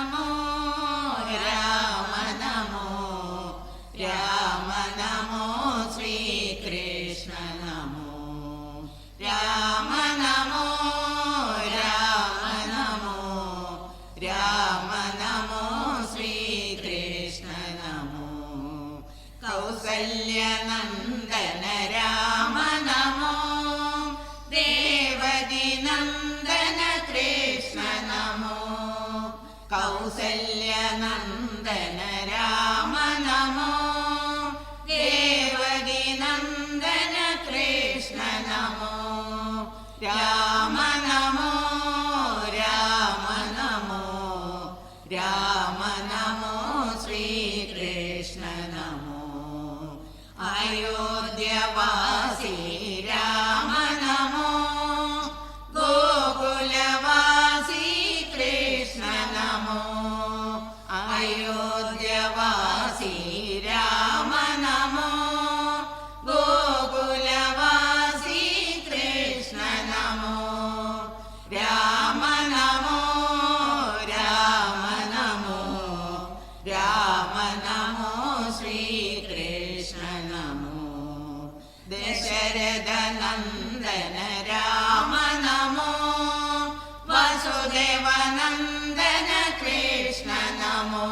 नमो राम नमो राम नमो श्रीकृष्ण नमो राम नमो राम नमो राम नमो श्रीकृष्ण नमो कौसल्यनन्दन राम नमो देवकी नन्दन कृष्ण नमो कौसल्यनन्दन राम नमो देवकी नन्दन कृष्ण नमो राम नमो राम नमो राम नमो श्रीकृष्ण नमो अयोध्यवासी राम नमो गोकुलवासी कृष्ण नमो अयोध्यवासी राम नमो गोकुलवासी कृष्ण नमो राम नमो राम नमो राम नमो श्रीकृष्ण नमो दशरथ नन्दन राम नमो वसुदेव नन्दन कृष्ण नमो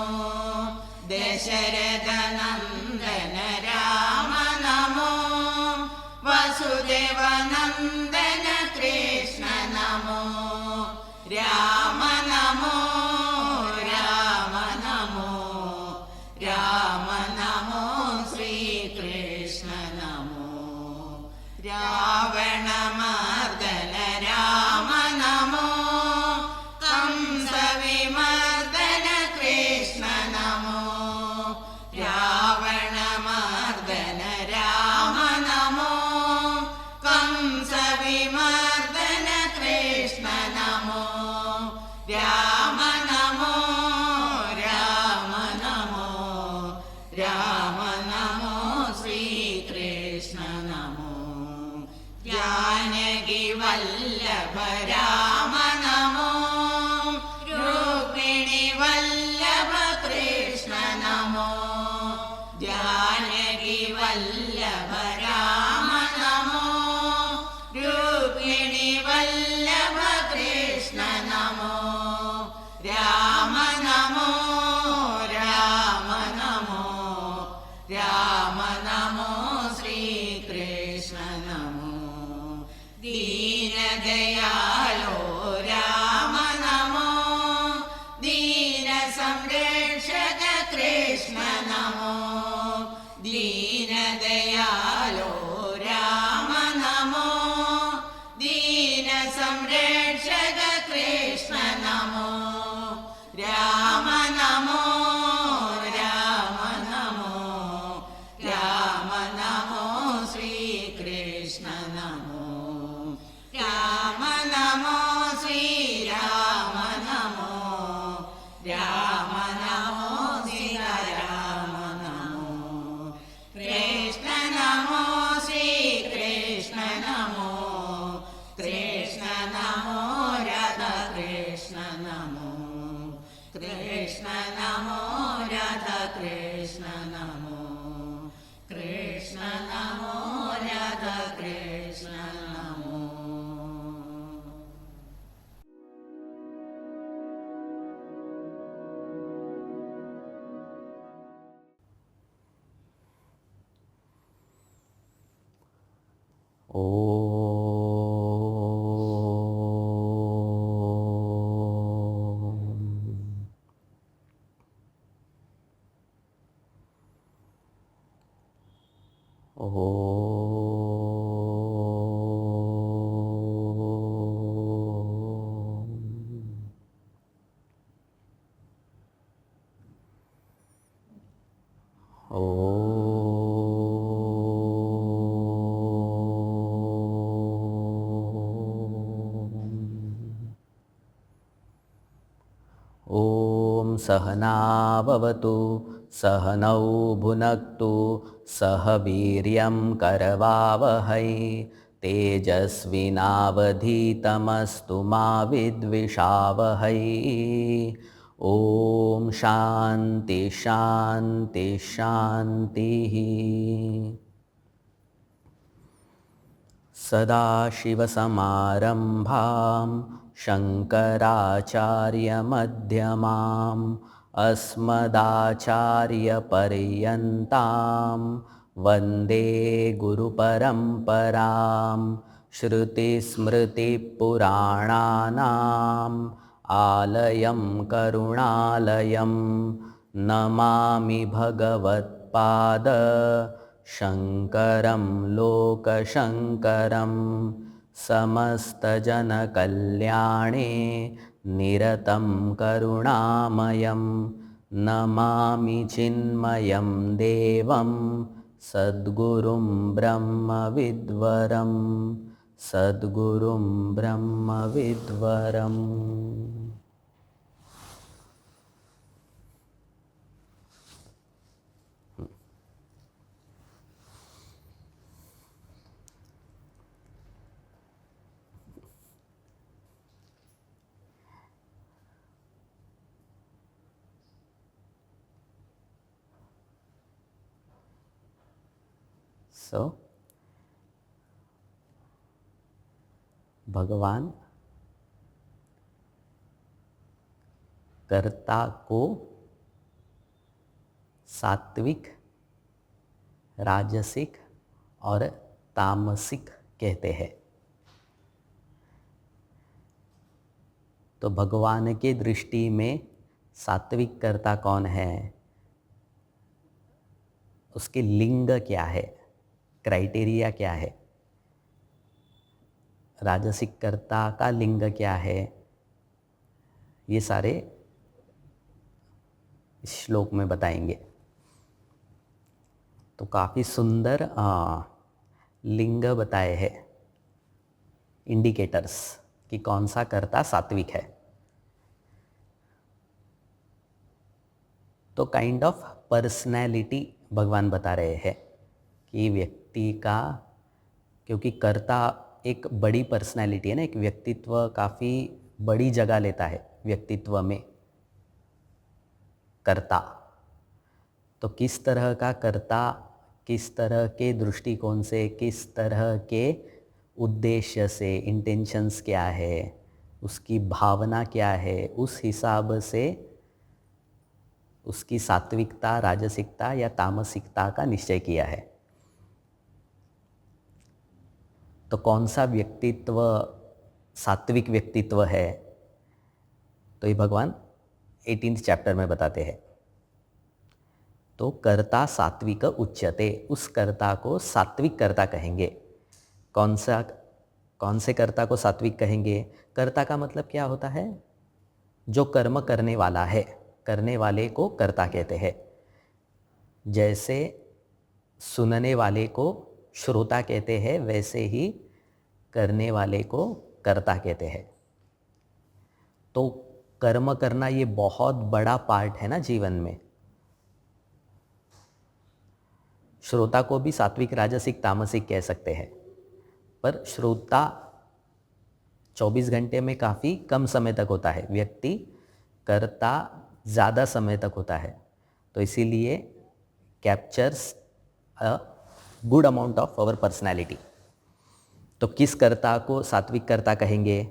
दशरथ नन्दन राम नमो वसुदेव नन्दन कृष्ण नमो राम नमो राम नमो राम नमो श्रीकृष्ण नमो रावणमर्दन राम नमो कंसविमर्दन कृष्ण नमो रावणमर्दन राम नमो कंसविमर्दन कृष्ण नमो राम नमो राम नमो राम नमो श्रीकृष्ण नमो जानकी वल्लभ राम नमो रुक्मिणी वल्लभ कृष्ण नमो जानकी वल्लभ राम नमो रुक्मिणी वल्लभ कृष्ण नमो राम नमो राम नमो राम नमो श्रीकृष्ण नमो दीनदयालो राम नमो दीन संरक्षक कृष्ण नमो दीनदयालो राम नमो दीन संरक्षक कृष्ण नमो राम नमो राम नमो राम नमो श्रीकृष्ण नमो राम नमो श्रीराम नमो राम नमो सीताराम नमो कृष्ण नमो श्रीकृष्ण नमो कृष्ण नमो राधा कृष्ण नमो कृष्ण नमो राधा कृष्ण नमो कृष्ण नमो राधा कृष्ण नमो ॐ सहना भवतु सहनौ भुनक्तु सह वीर्यं करवावहै तेजस्विनावधीतमस्तु मा विद्विषावहै ओम शांति शांति शांति। सदाशिवसमारम्भां शङ्कराचार्यमध्यमाम् अस्मदाचार्यपर्यन्तां वन्दे गुरुपरम्परां। श्रुतिस्मृतिपुराणानाम् आलयं करुणालयं नमामि भगवत्पाद शङ्करं लोकशङ्करं। समस्तजनकल्याणे निरतं करुणामयं नमामि चिन्मयं देवं सद्गुरुं ब्रह्मविद्वरं सद्गुरुं ब्रह्मविद्वरम्। भगवान कर्ता को सात्विक, राजसिक और तामसिक कहते हैं। तो भगवान के दृष्टि में सात्विक कर्ता कौन है, उसके लिंग क्या है, क्राइटेरिया क्या है, राजसिक कर्ता का लिंग क्या है, ये सारे इस श्लोक में बताएंगे। तो काफ़ी सुंदर लिंग बताए हैं, इंडिकेटर्स कि कौन सा कर्ता सात्विक है। तो काइंड ऑफ पर्सनैलिटी भगवान बता रहे हैं कि व्यक्ति का, क्योंकि कर्ता एक बड़ी पर्सनैलिटी है ना, एक व्यक्तित्व काफ़ी बड़ी जगह लेता है व्यक्तित्व में कर्ता। तो किस तरह का कर्ता, किस तरह के दृष्टिकोण से, किस तरह के उद्देश्य से, इंटेंशंस क्या है, उसकी भावना क्या है, उस हिसाब से उसकी सात्विकता, राजसिकता या तामसिकता का निश्चय किया है। तो कौन सा व्यक्तित्व सात्विक व्यक्तित्व है, तो ये भगवान 18th चैप्टर में बताते हैं। तो कर्ता सात्विक उच्यते, उस कर्ता को सात्विक कर्ता कहेंगे। कौन से कर्ता को सात्विक कहेंगे? कर्ता का मतलब क्या होता है? जो कर्म करने वाला है, करने वाले को कर्ता कहते हैं। जैसे सुनने वाले को श्रोता कहते हैं, वैसे ही करने वाले को कर्ता कहते हैं। तो कर्म करना ये बहुत बड़ा पार्ट है ना जीवन में। श्रोता को भी सात्विक, राजसिक, तामसिक कह सकते हैं, पर श्रोता 24 घंटे में काफ़ी कम समय तक होता है, व्यक्ति कर्ता ज़्यादा समय तक होता है। तो इसीलिए captures a good amount of our personality. तो किस कर्ता को सात्विक कर्ता कहेंगे?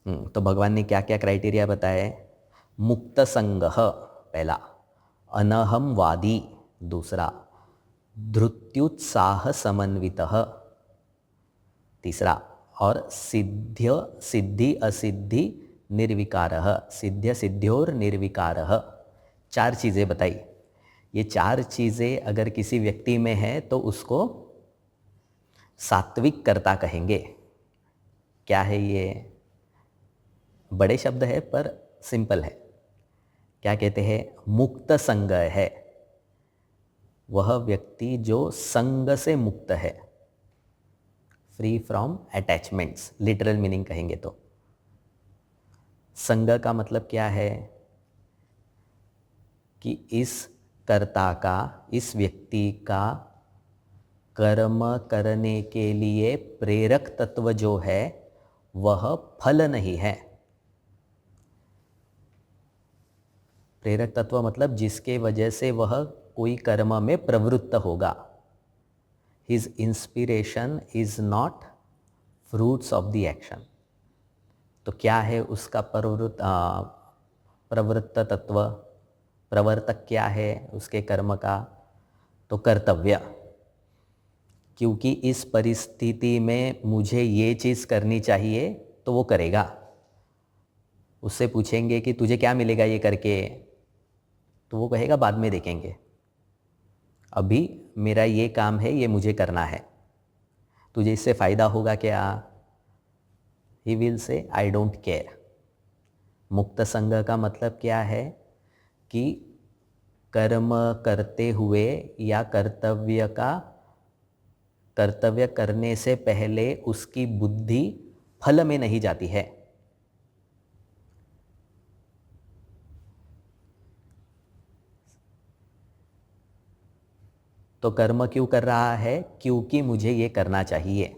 तो भगवान ने क्या क्या क्राइटेरिया बताए? मुक्त संगः पहला, अनहमवादी दूसरा, धृत्युत्साह समन्वितः तीसरा, और सिद्धि असिद्धि निर्विकारः, सिद्ध्य सिद्ध्योर निर्विकारः। 4 चीज़ें बताई। ये 4 चीज़ें अगर किसी व्यक्ति में है तो उसको सात्विक कर्ता कहेंगे। क्या है ये? बड़े शब्द है पर सिंपल है। क्या कहते हैं? मुक्त संग है, वह व्यक्ति जो संग से मुक्त है, free from attachments, literal meaning कहेंगे तो। संग का मतलब क्या है? कि इस कर्ता का, इस व्यक्ति का कर्म करने के लिए प्रेरक तत्व जो है, वह फल नहीं है। प्रेरक तत्व मतलब जिसके वजह से वह कोई कर्म में प्रवृत्त होगा. His inspiration is not fruits of the action. तो क्या है उसका प्रवृत्त तत्व, प्रवर्तक क्या है उसके कर्म का? तो कर्तव्य. क्योंकि इस परिस्थिति में मुझे ये चीज़ करनी चाहिए तो वो करेगा. उससे पूछेंगे कि तुझे क्या मिलेगा ये करके, तो वो कहेगा बाद में देखेंगे, अभी मेरा ये काम है, ये मुझे करना है. तुझे इससे फ़ायदा होगा क्या? He will say I don't care. मुक्त संग का मतलब क्या है कि कर्म करते हुए या कर्तव्य करने से पहले उसकी बुद्धि फल में नहीं जाती है. तो कर्म क्यों कर रहा है? क्योंकि मुझे ये करना चाहिए.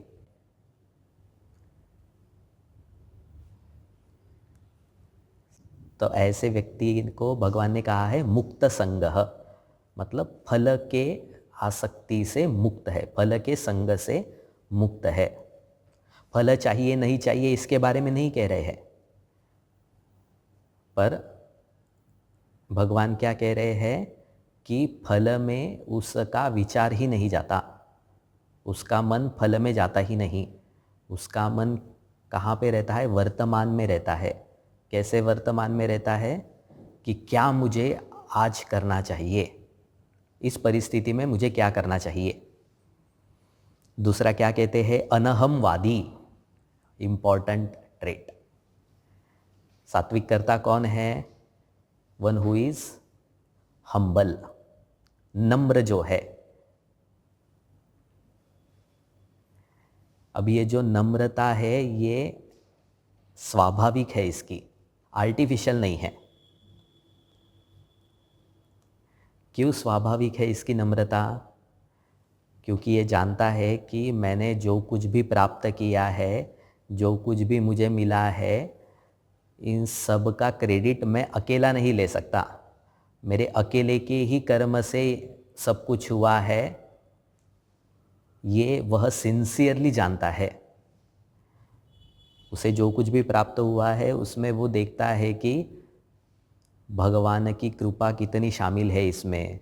तो ऐसे व्यक्ति को भगवान ने कहा है मुक्त संगः, मतलब फल के आसक्ति से मुक्त है, फल के संग से मुक्त है. फल चाहिए नहीं चाहिए इसके बारे में नहीं कह रहे हैं, पर भगवान क्या कह रहे हैं कि फल में उसका विचार ही नहीं जाता, उसका मन फल में जाता ही नहीं. उसका मन कहाँ पे रहता है? वर्तमान में रहता है. कैसे वर्तमान में रहता है? कि क्या मुझे आज करना चाहिए, इस परिस्थिति में मुझे क्या करना चाहिए. दूसरा क्या कहते हैं? अनहमवादी, इम्पॉर्टेंट ट्रेट. सात्विक कर्ता कौन है? वन हु इज हम्बल, नम्र जो है. अब ये जो नम्रता है ये स्वाभाविक है, इसकी आर्टिफिशियल नहीं है. क्यों स्वाभाविक है इसकी नम्रता? क्योंकि ये जानता है कि मैंने जो कुछ भी प्राप्त किया है, जो कुछ भी मुझे मिला है, इन सब का क्रेडिट मैं अकेला नहीं ले सकता. मेरे अकेले के ही कर्म से सब कुछ हुआ है, ये वह सिंसियरली जानता है. उसे जो कुछ भी प्राप्त हुआ है उसमें वो देखता है कि भगवान की कृपा कितनी शामिल है इसमें,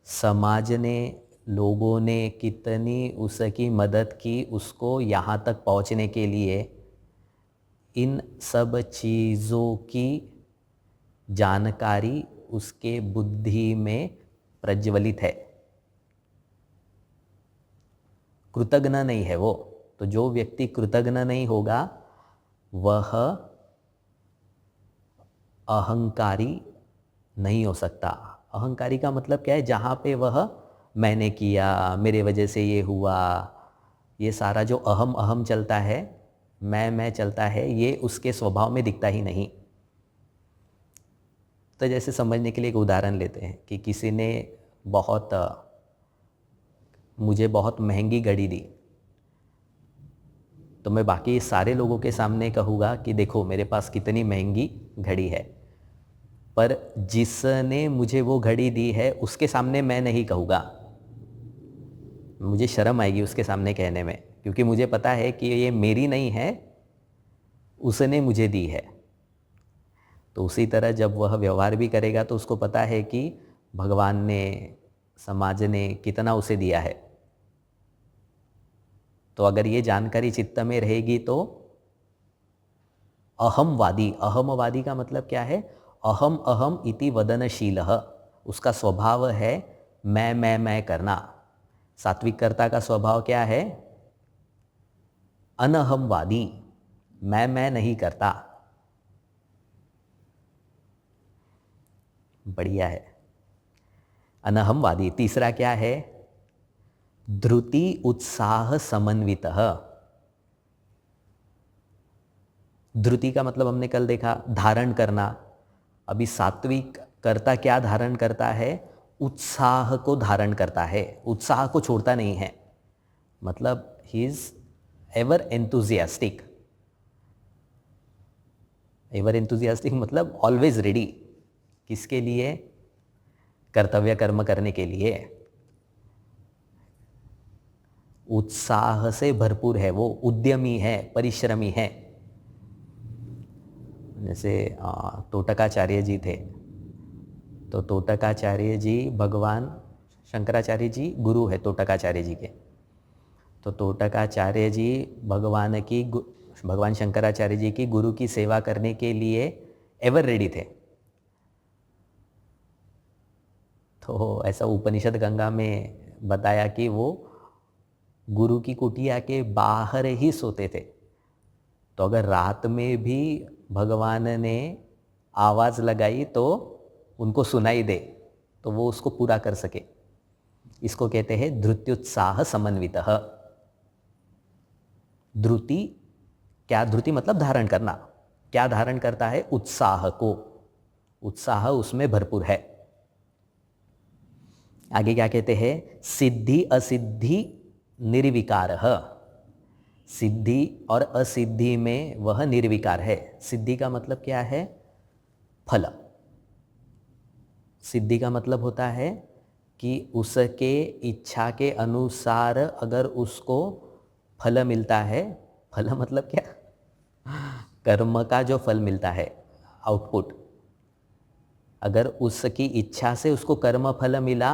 समाज ने, लोगों ने कितनी उसकी मदद की उसको यहाँ तक पहुँचने के लिए. इन सब चीज़ों की जानकारी उसके बुद्धि में प्रज्वलित है. कृतज्ञ नहीं है वो. तो जो व्यक्ति कृतज्ञ नहीं होगा वह अहंकारी नहीं हो सकता. अहंकारी का मतलब क्या है? जहाँ पे वह मैंने किया, मेरे वजह से ये हुआ, ये सारा जो अहम चलता है, मैं चलता है, ये उसके स्वभाव में दिखता ही नहीं. तो जैसे समझने के लिए एक उदाहरण लेते हैं कि किसी ने मुझे बहुत महंगी घड़ी दी, तो मैं बाकी सारे लोगों के सामने कहूँगा कि देखो मेरे पास कितनी महंगी घड़ी है, पर जिसने मुझे वो घड़ी दी है उसके सामने मैं नहीं कहूँगा. मुझे शर्म आएगी उसके सामने कहने में, क्योंकि मुझे पता है कि ये मेरी नहीं है, उसने मुझे दी है. तो उसी तरह जब वह व्यवहार भी करेगा तो उसको पता है कि भगवान ने, समाज ने कितना उसे दिया है. तो अगर ये जानकारी चित्त में रहेगी तो अहमवादी का मतलब क्या है? अहम इति वदनशीलः, उसका स्वभाव है मैं करना. सात्विक कर्ता का स्वभाव क्या है? अनहमवादी, मैं नहीं करता. बढ़िया है, अनहमवादी. तीसरा क्या है? धृति उत्साह समन्वितः. धृति का मतलब हमने कल देखा, धारण करना. अभी सात्विक कर्ता क्या धारण करता है? उत्साह को धारण करता है, उत्साह को छोड़ता नहीं है. मतलब ही इज एवर एंथुजियास्टिक मतलब ऑलवेज रेडी किसके लिए? कर्तव्य कर्म करने के लिए। उत्साह से भरपूर है, वो उद्यमी है, परिश्रमी है। जैसे तोटकाचार्य जी थे, तो तोटकाचार्य जी भगवान शंकराचार्य जी गुरु है तोटकाचार्य जी के। तो तोटकाचार्य जी भगवान शंकराचार्य जी की गुरु की सेवा करने के लिए एवर रेडी थे। तो ऐसा उपनिषद गंगा में बताया कि वो गुरु की कुटिया के बाहर ही सोते थे। तो अगर रात में भी भगवान ने आवाज़ लगाई तो उनको सुनाई दे, तो वो उसको पूरा कर सके। इसको कहते हैं धृत्युत्साह समन्वितः। धृति, क्या धृति मतलब धारण करना। क्या धारण करता है? उत्साह को। उत्साह उसमें भरपूर है। आगे क्या कहते हैं? सिद्धि असिद्धि निर्विकार। सिद्धि और असिद्धि में वह निर्विकार है। सिद्धि का मतलब क्या है? फल। सिद्धि का मतलब होता है कि उसके इच्छा के अनुसार अगर उसको फल मिलता है। फल मतलब क्या? कर्म का जो फल मिलता है, आउटपुट। अगर उसकी इच्छा से उसको कर्म फल मिला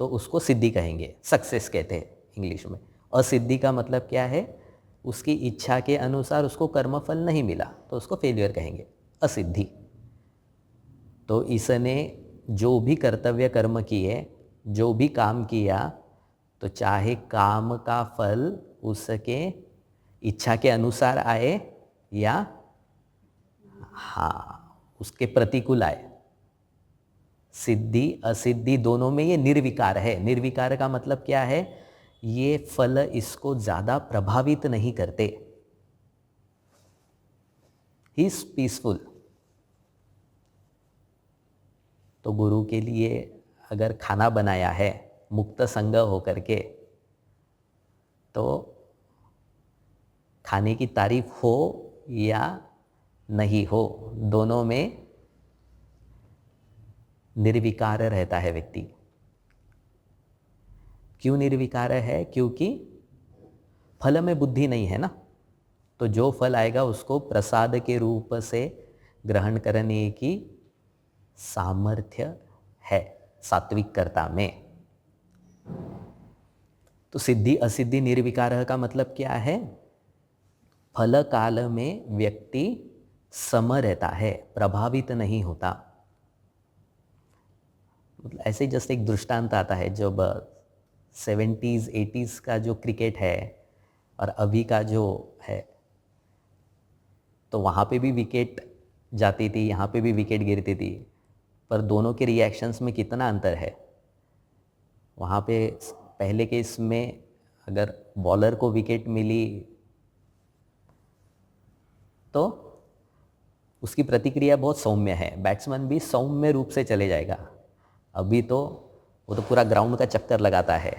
तो उसको सिद्धि कहेंगे, सक्सेस कहते हैं इंग्लिश में। असिद्धि का मतलब क्या है? उसकी इच्छा के अनुसार उसको कर्म फल नहीं मिला तो उसको फेलियर कहेंगे, असिद्धि। तो इसने जो भी कर्तव्य कर्म किए, जो भी काम किया, तो चाहे काम का फल उसके इच्छा के अनुसार आए या उसके प्रतिकूल आए, सिद्धि असिद्धि दोनों में ये निर्विकार है। निर्विकार का मतलब क्या है? ये फल इसको ज़्यादा प्रभावित नहीं करते। He is peaceful. तो गुरु के लिए अगर खाना बनाया है मुक्त संग होकर के, तो खाने की तारीफ हो या नहीं हो, दोनों में निर्विकार रहता है व्यक्ति। क्यों निर्विकार है? क्योंकि फल में बुद्धि नहीं है ना। तो जो फल आएगा उसको प्रसाद के रूप से ग्रहण करने की सामर्थ्य है सात्विकता में। तो सिद्धि असिद्धि निर्विकार का मतलब क्या है? फल काल में व्यक्ति सम रहता है, प्रभावित नहीं होता। मतलब ऐसे ही जस्ट एक दृष्टांत आता है, जब 70s 80s का जो क्रिकेट है और अभी का जो है, तो वहाँ पे भी विकेट जाती थी, यहाँ पे भी विकेट गिरती थी, पर दोनों के रिएक्शंस में कितना अंतर है। वहाँ पे पहले के इसमें अगर बॉलर को विकेट मिली तो उसकी प्रतिक्रिया बहुत सौम्य है, बैट्समैन भी सौम्य रूप से चले जाएगा। अभी तो वो तो पूरा ग्राउंड का चक्कर लगाता है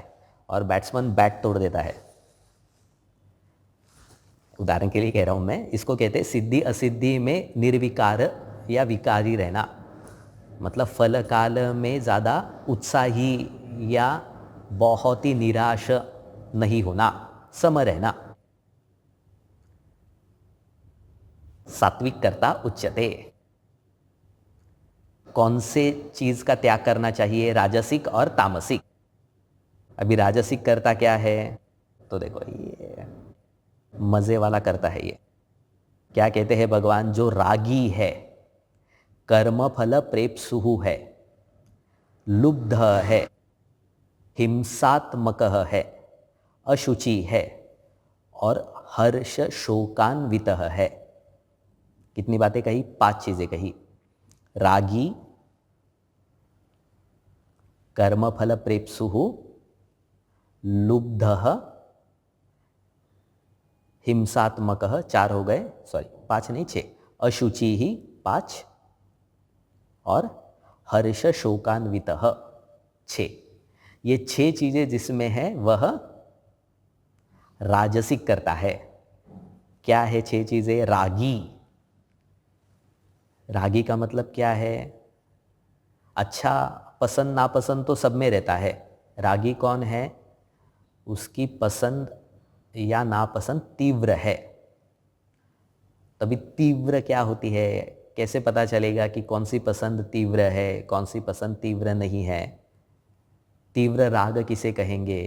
और बैट्समैन बैट तोड़ देता है। उदाहरण के लिए कह रहा हूँ मैं, इसको कहते हैं सिद्धि असिद्धि में निर्विकार या विकारी रहना। मतलब फल काल में ज़्यादा उत्साही या बहुत ही निराश नहीं होना, सम रहना। सात्विक कर्ता उच्यते। कौन से चीज का त्याग करना चाहिए? राजसिक और तामसिक। अभी राजसिक कर्ता क्या है? तो देखो ये मजे वाला करता है। ये क्या कहते हैं भगवान? जो रागी है, कर्म फल प्रेप्सुहु है, लुब्ध है, हिंसात्मक है, अशुचि है और हर्ष शोकान्वित है। कितनी बातें कही? 5 चीजें कही। रागी, कर्मफल प्रेप्सुहु, लुब्धः, हिंसात्मक 4 हो गए, सॉरी 5 नहीं 6, अशुचि ही 5 और हर्ष शोकान्वित 6। ये 6 चीजें जिसमें है वह राजसिक करता है। क्या है 6 चीजें? रागी। रागी का मतलब क्या है? अच्छा पसंद नापसंद तो सब में रहता है। रागी कौन है? उसकी पसंद या नापसंद तीव्र है। तभी तीव्र क्या होती है, कैसे पता चलेगा कि कौन सी पसंद तीव्र है, कौन सी पसंद तीव्र नहीं है? तीव्र राग किसे कहेंगे?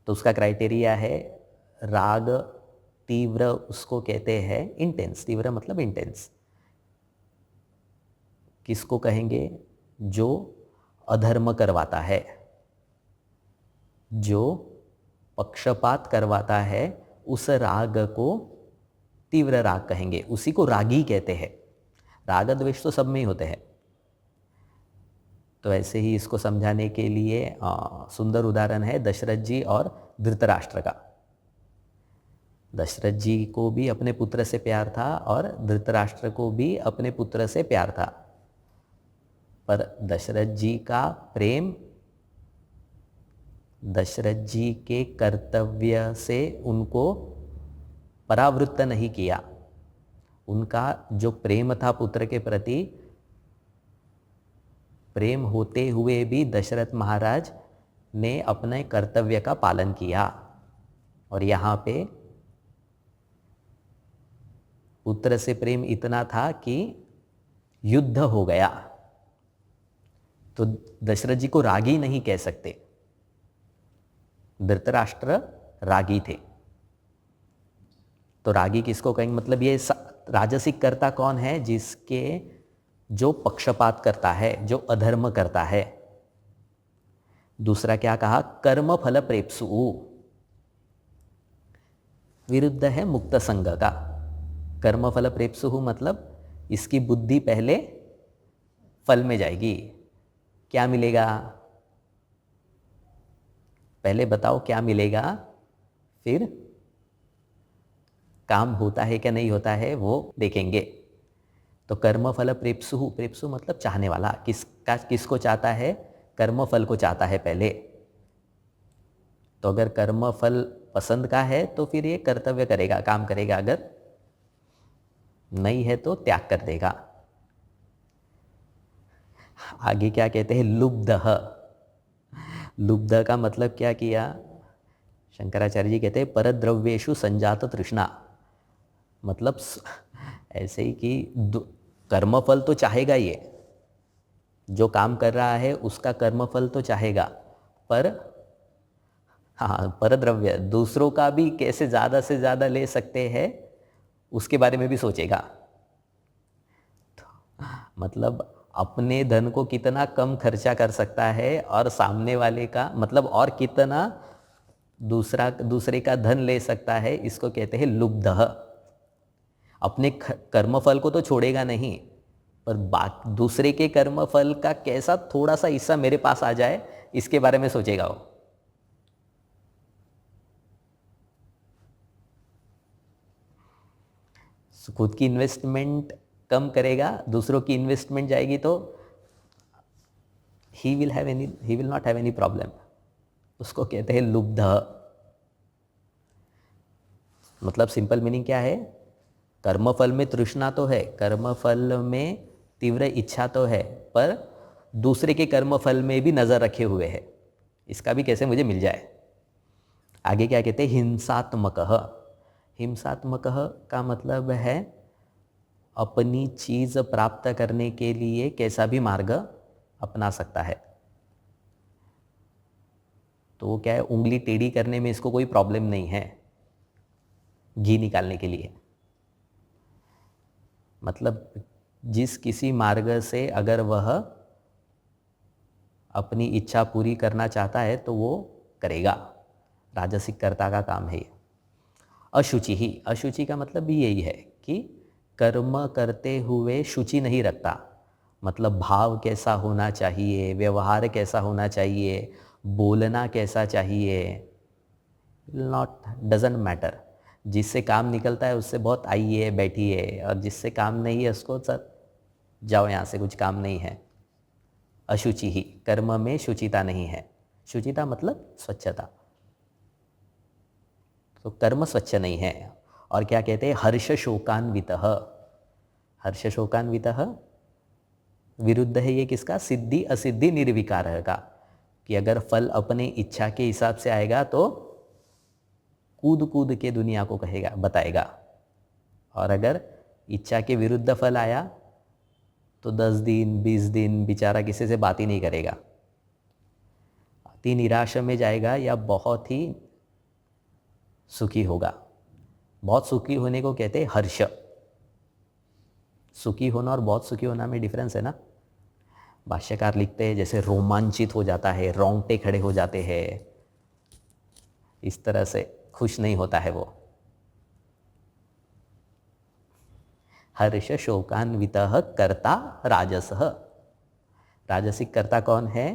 तो उसका क्राइटेरिया है राग तीव्र, उसको कहते हैं इंटेंस। तीव्र मतलब इंटेंस। किसको कहेंगे? जो अधर्म करवाता है, जो पक्षपात करवाता है, उस राग को तीव्र राग कहेंगे, उसी को रागी कहते हैं। राग द्वेष तो सब में ही होते हैं। तो ऐसे ही इसको समझाने के लिए सुंदर उदाहरण है दशरथ जी और धृतराष्ट्र का। दशरथ जी को भी अपने पुत्र से प्यार था और धृतराष्ट्र को भी अपने पुत्र से प्यार था, पर दशरथ जी का प्रेम दशरथ जी के कर्तव्य से उनको परावृत्त नहीं किया। उनका जो प्रेम था पुत्र के प्रति, प्रेम होते हुए भी दशरथ महाराज ने अपने कर्तव्य का पालन किया। और यहाँ पे पुत्र से प्रेम इतना था कि युद्ध हो गया। तो दशरथ जी को रागी नहीं कह सकते, धृतराष्ट्र रागी थे। तो रागी किसको कहेंगे? मतलब ये राजसिक कर्ता कौन है? जिसके जो पक्षपात करता है, जो अधर्म करता है। दूसरा क्या कहा? कर्म फल प्रेप्सु, विरुद्ध है मुक्त संग का। कर्म फल प्रेप्सु मतलब इसकी बुद्धि पहले फल में जाएगी। क्या मिलेगा? पहले बताओ क्या मिलेगा, फिर काम होता है क्या नहीं होता है वो देखेंगे। तो कर्म फल प्रेप्सु, प्रेप्सु मतलब चाहने वाला। किसको चाहता है? कर्म फल को चाहता है पहले। तो अगर कर्म फल पसंद का है तो फिर ये कर्तव्य करेगा, काम करेगा। अगर नहीं है तो त्याग कर देगा। आगे क्या कहते हैं? लुब्धः। लुब्ध का मतलब क्या किया? शंकराचार्य जी कहते हैं परद्रव्येषु संजात तृष्णा। मतलब ऐसे ही कि कर्मफल तो चाहेगा, ये जो काम कर रहा है उसका कर्मफल तो चाहेगा, पर हाँ, परद्रव्य दूसरों का भी कैसे ज़्यादा से ज़्यादा ले सकते हैं उसके बारे में भी सोचेगा। तो मतलब अपने धन को कितना कम खर्चा कर सकता है और सामने वाले का मतलब और कितना दूसरे का धन ले सकता है, इसको कहते हैं लुब्धः। अपने कर्मफल को तो छोड़ेगा नहीं, पर दूसरे के कर्मफल का कैसा थोड़ा सा हिस्सा मेरे पास आ जाए, इसके बारे में सोचेगा वो। खुद की इन्वेस्टमेंट कम करेगा, दूसरों की इन्वेस्टमेंट जाएगी तो he will not have any problem. उसको कहते हैं लुब्ध। मतलब सिंपल मीनिंग क्या है? कर्मफल में तृष्णा तो है, कर्मफल में तीव्र इच्छा तो है, पर दूसरे के कर्मफल में भी नज़र रखे हुए है, इसका भी कैसे मुझे मिल जाए। आगे क्या कहते हैं? हिंसात्मकः। हिंसात्मकः का मतलब है अपनी चीज़ प्राप्त करने के लिए कैसा भी मार्ग अपना सकता है। तो वो क्या है? उंगली टेढ़ी करने में इसको कोई प्रॉब्लम नहीं है, घी निकालने के लिए। मतलब जिस किसी मार्ग से अगर वह अपनी इच्छा पूरी करना चाहता है तो वो करेगा। राजसिक कर्ता का काम है ये। अशुचि ही, अशुचि का मतलब भी यही है कि कर्म करते हुए शुचि नहीं रखता। मतलब भाव कैसा होना चाहिए, व्यवहार कैसा होना चाहिए, बोलना कैसा चाहिए, डजंट मैटर। जिससे काम निकलता है उससे बहुत आइए बैठिए, और जिससे काम नहीं है उसको सर जाओ यहाँ से, कुछ काम नहीं है। अशुचि ही, कर्म में शुचिता नहीं है। शुचिता मतलब स्वच्छता, तो कर्म स्वच्छ नहीं है। और क्या कहते हैं? हर्ष शोकान्वितः। हर्ष शोकान्वितः विरुद्ध है ये किसका? सिद्धि असिद्धि निर्विकार का, कि अगर फल अपने इच्छा के हिसाब से आएगा तो कूद कूद के दुनिया को कहेगा, बताएगा, और अगर इच्छा के विरुद्ध फल आया तो 10 दिन 20 दिन बेचारा किसी से बात ही नहीं करेगा, अति निराशा में जाएगा या बहुत ही सुखी होगा। बहुत सुखी होने को कहते हैं हर्ष। सुखी होना और बहुत सुखी होना में डिफरेंस है ना। भाष्यकार लिखते हैं जैसे रोमांचित हो जाता है, रोंगटे खड़े हो जाते हैं, इस तरह से खुश नहीं होता है वो। हर्ष शोकान्वितः कर्ता राजसः। राजसिक कर्ता कौन है?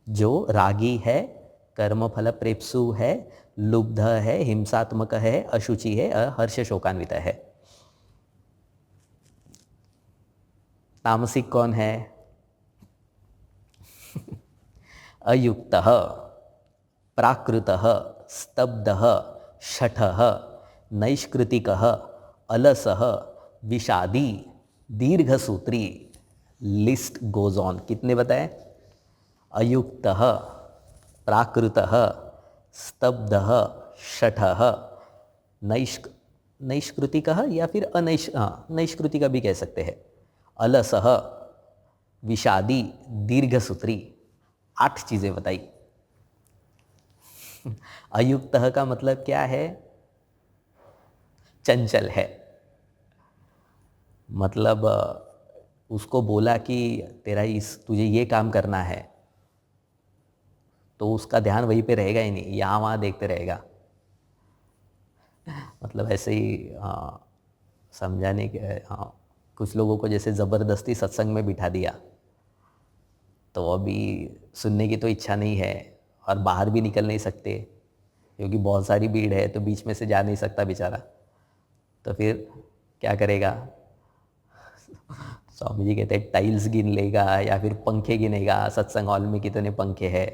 जो रागी है, कर्मफल प्रेप्सु है, लुब्ध है, हिंसात्मक है, अशुचि है, हर्ष शोकान्वित है। तामसिक कौन है? अयुक्तः, प्राकृतः, स्तब्धः, शठः, नैष्कृतिकः, अलसः, विषादी, दीर्घसूत्री। List goes on. कितने बताए? अयुक्तः, प्राकृतः, स्तब्धः, शठः, नैष्कृतिकः या फिर नैष्कृतिका भी कह सकते हैं, अलसः, विषादी, दीर्घसूत्री। 8 चीज़ें बताई। अयुक्तः का मतलब क्या है? चंचल है। मतलब उसको बोला कि तुझे ये काम करना है, तो उसका ध्यान वहीं पे रहेगा ही नहीं, यहाँ वहाँ देखते रहेगा। मतलब ऐसे ही समझाने के कुछ लोगों को जैसे ज़बरदस्ती सत्संग में बिठा दिया, तो अभी सुनने की तो इच्छा नहीं है और बाहर भी निकल नहीं सकते क्योंकि बहुत सारी भीड़ है, तो बीच में से जा नहीं सकता बेचारा। तो फिर क्या करेगा? स्वामी जी कहते हैं टाइल्स गिन लेगा या फिर पंखे गिनेगा, सत्संग हॉल में कितने पंखे हैं।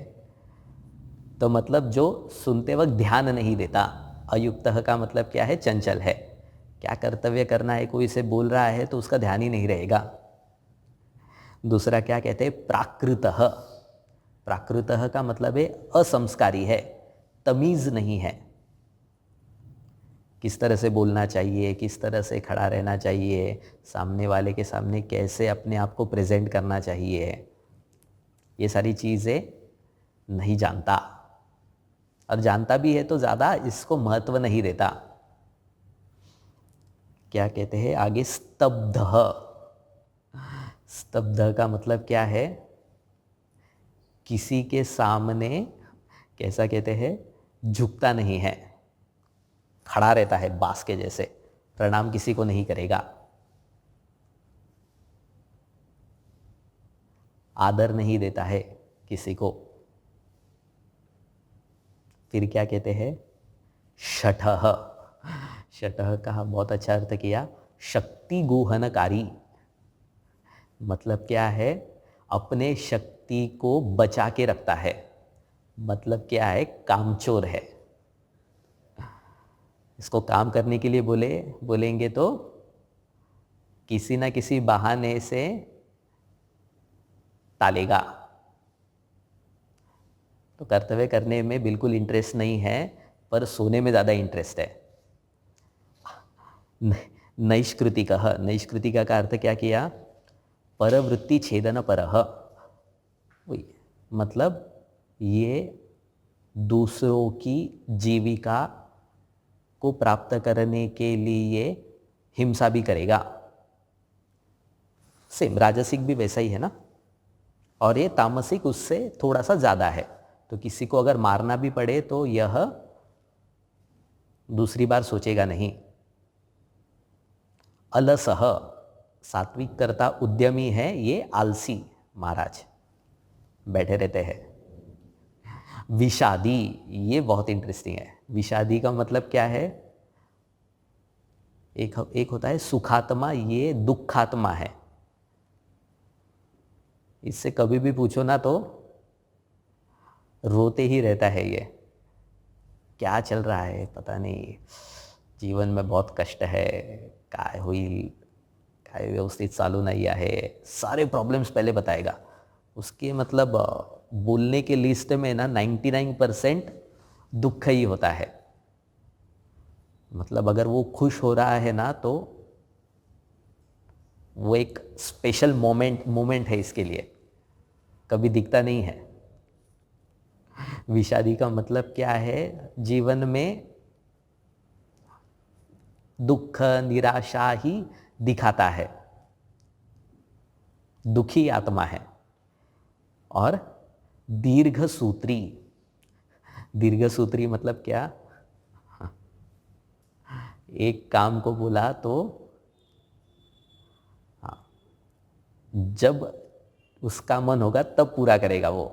तो मतलब जो सुनते वक्त ध्यान नहीं देता। अयुक्तः का मतलब क्या है? चंचल है। क्या कर्तव्य करना है, कोई से बोल रहा है तो उसका ध्यान ही नहीं रहेगा। दूसरा क्या कहते हैं? प्राकृतः। प्राकृतः का मतलब है असंस्कारी है, तमीज़ नहीं है। किस तरह से बोलना चाहिए, किस तरह से खड़ा रहना चाहिए, सामने वाले के सामने कैसे अपने आप को प्रेजेंट करना चाहिए, ये सारी चीज़ें नहीं जानता, और जानता भी है तो ज़्यादा इसको महत्व नहीं देता। क्या कहते हैं आगे? स्तब्ध। स्तब्ध का मतलब क्या है? किसी के सामने कैसा कहते हैं? झुकता नहीं है, खड़ा रहता है बांस के जैसे, प्रणाम किसी को नहीं करेगा, आदर नहीं देता है किसी को। फिर क्या कहते हैं? शठः। शठः का बहुत अच्छा अर्थ किया, शक्ति गुहनकारी। मतलब क्या है? अपने शक्ति को बचा के रखता है। मतलब क्या है? कामचोर है। इसको काम करने के लिए बोलेंगे तो किसी ना किसी बहाने से टालेगा। तो कर्तव्य करने में बिल्कुल इंटरेस्ट नहीं है, पर सोने में ज़्यादा इंटरेस्ट है। नैष्कृतिकः। नैष्कृतिका का अर्थ क्या किया? परवृत्ति छेदन परः। मतलब ये दूसरों की जीविका को प्राप्त करने के लिए हिंसा भी करेगा। सेम राजसिक भी वैसा ही है ना, और ये तामसिक उससे थोड़ा सा ज़्यादा है। तो किसी को अगर मारना भी पड़े तो यह दूसरी बार सोचेगा नहीं। अलसः। सात्विक कर्ता उद्यमी है, ये आलसी महाराज बैठे रहते हैं। विषादी, ये बहुत इंटरेस्टिंग है। विषादी का मतलब क्या है? एक होता है सुखात्मा, ये दुखात्मा है। इससे कभी भी पूछो ना तो रोते ही रहता है। ये क्या चल रहा है पता नहीं, जीवन में बहुत कष्ट है, काय हुई हायवे व्यवस्थित चालू नहीं आहे, सारे प्रॉब्लम्स पहले बताएगा. उसके मतलब बोलने के लिस्ट में ना 99% दुख ही होता है. मतलब अगर वो खुश हो रहा है ना तो वो एक स्पेशल मोमेंट है इसके लिए, कभी दिखता नहीं है. विषादी का मतलब क्या है, जीवन में दुख निराशा ही दिखाता है, दुखी आत्मा है. और दीर्घ सूत्री मतलब क्या, एक काम को बोला तो जब उसका मन होगा तब पूरा करेगा वो.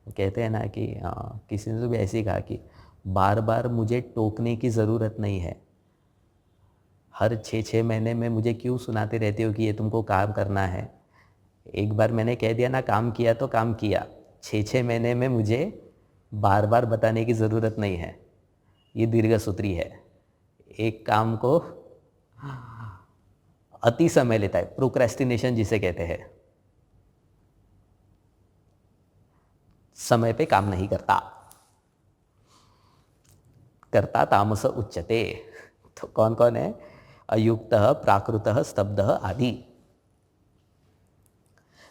कहते हैं ना कि किसी ने तो भी ऐसे ही कहा कि बार बार मुझे टोकने की ज़रूरत नहीं है, हर 6-6 महीने में मुझे क्यों सुनाते रहते हो कि ये तुमको काम करना है. एक बार मैंने कह दिया ना काम किया तो काम किया, 6-6 महीने में मुझे बार बार बताने की ज़रूरत नहीं है. ये दीर्घ सूत्री है. एक काम को अति समय लेता है, प्रोक्रेस्टिनेशन जिसे कहते हैं, समय पे काम नहीं करता तामस उच्यते. तो कौन कौन है, अयुक्तः, प्राकृतः, स्तब्धः आदि.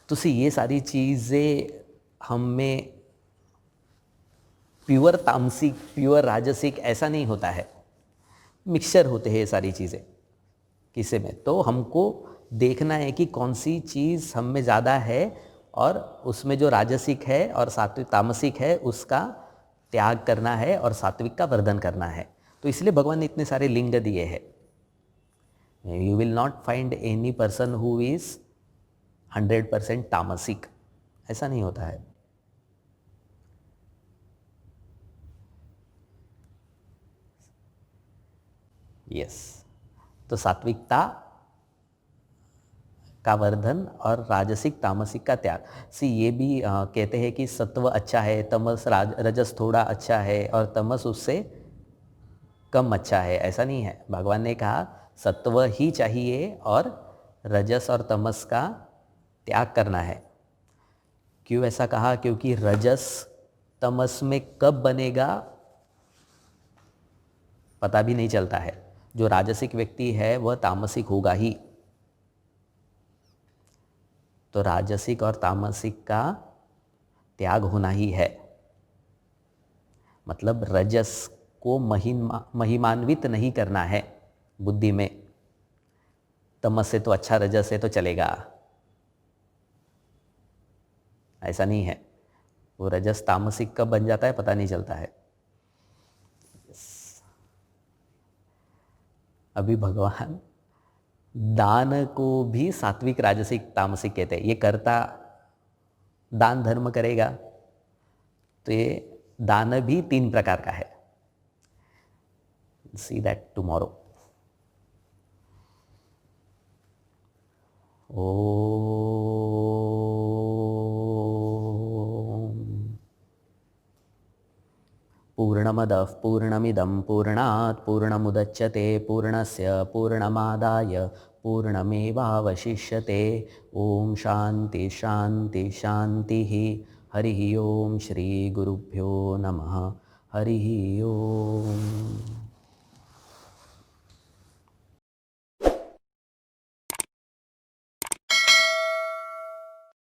तो ये सारी चीज़ें हम में प्योर तामसिक प्योर राजसिक ऐसा नहीं होता है, मिक्सचर होते हैं ये सारी चीज़ें किसी में. तो हमको देखना है कि कौन सी चीज़ हम में ज़्यादा है और उसमें जो राजसिक है और सात्विक तामसिक है उसका त्याग करना है और सात्विक का वर्धन करना है. तो इसलिए भगवान ने इतने सारे लिंग दिए हैं. You will not find any person who is 100% तामसिक, ऐसा नहीं होता है. यस. तो सात्विकता का वर्धन और राजसिक तामसिक का त्याग. ये भी कहते हैं कि सत्व अच्छा है, तमस रजस थोड़ा अच्छा है और तमस उससे कम अच्छा है, ऐसा नहीं है. भगवान ने कहा सत्व ही चाहिए और रजस और तमस का त्याग करना है. क्यों ऐसा कहा, क्योंकि रजस तमस में कब बनेगा पता भी नहीं चलता है. जो राजसिक व्यक्ति है वह तामसिक होगा ही. तो राजसिक और तामसिक का त्याग होना ही है. मतलब रजस को महिमान्वित नहीं करना है बुद्धि में. तमस से तो अच्छा रजस है तो चलेगा, ऐसा नहीं है. वो रजस तामसिक कब बन जाता है पता नहीं चलता है. अभी भगवान दान को भी सात्विक राजसिक तामसिक कहते हैं. ये करता दान धर्म करेगा तो ये दान भी 3 प्रकार का है. See that tomorrow. पूर्णमदः पूर्णमिदं पूर्णात् पूर्णमुदच्यते पूर्णस्य पूर्णमादाय पूर्णमेवावशिष्यते. ओम शांति शांति शांति. हरि ओम. श्री गुरुभ्यो नमः. हरि ओम.